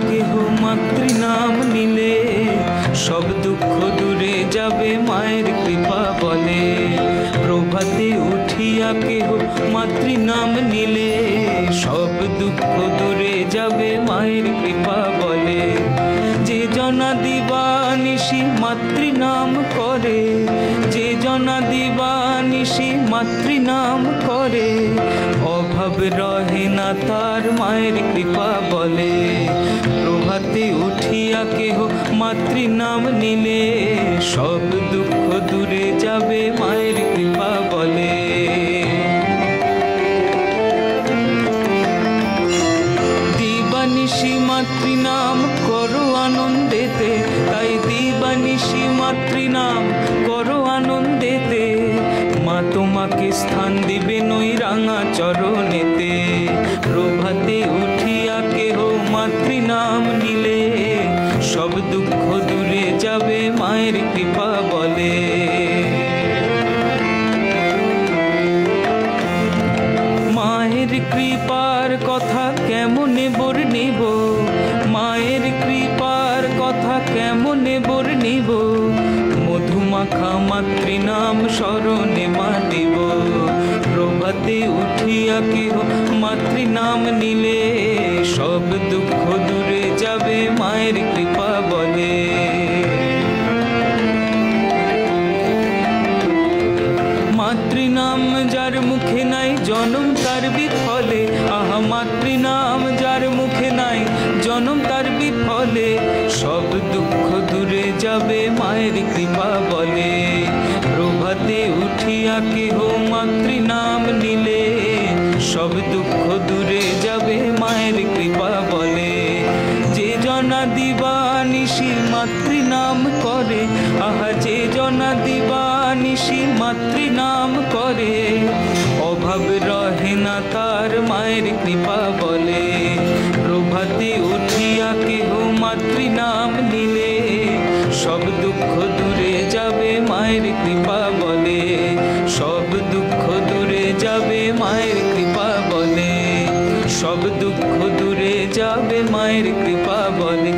কেহ মাতৃনাম নিলে সব দুঃখ দূরে যাবে মায়ের কৃপা বলে। প্রভাতে উঠিয়া কেহ মাতৃনাম নিলে সব দুঃখ দূরে যাবে মায়ের কৃপা বলে। যে জনা দিবানিশি মাতৃনাম করে, যে জনা দিবানিশি মাতৃনাম করে, অভাব রহে না তার মায়ের কৃপা বলে। প্রভাতে উঠিয়া কেহ মাতৃনাম নিলে সব দুঃখ দূরে যাবে মায়ের কৃপা বলে। দিবানিশি মাতৃনাম করো আনন্দেতে, তাই দিবানিশি মাতৃনাম করো আনন্দেতে। মা তোমাকে স্থান দিবেন ওই রাঙা চরণেতে। প্রভাতে উঠিয়া কেহ মাতৃনাম নিলে সব দুঃখ দূরে যাবে মায়ের কৃপা বলে। মায়ের কৃপার কথা কেমনে বর্ণিব, মায়ের কৃপার কথা কেমনে বর্ণিব। মধুমাখা মাতৃনাম স্মরণে মাতিব। প্রভাতে উঠিয়া কেহ মাতৃনাম নিলে সব দুঃখ দূরে যাবে মায়ের কৃপা বলে। মাতৃনাম যার মুখে নাই জনম তার বিফলে, আহা মাতৃনাম যার মুখে নাই জনম তার বিফলে। সব দুঃখ দূরে যাবে মায়ের কৃপা বলে। প্রভাতে উঠিয়া কেহ মাতৃনাম নিলে সব দুঃখ দূরে যাবে মায়ের কৃপা বলে। যে জনা দিবানিশি মাতৃনাম করে, আহা যে জনা দিবানিশি মাতৃনাম করে, অভাব রহে না তার মায়ের কৃপা বলে। প্রভাতে উঠিয়া কেহ মাতৃনাম নিলে সব দুঃখ দূরে যাবে মায়ের কৃপা বলে। সব দুঃখ দূরে যাবে মায়ের কৃপা বলে। সব দুঃখ দূরে যাবে মায়ের কৃপা বলে।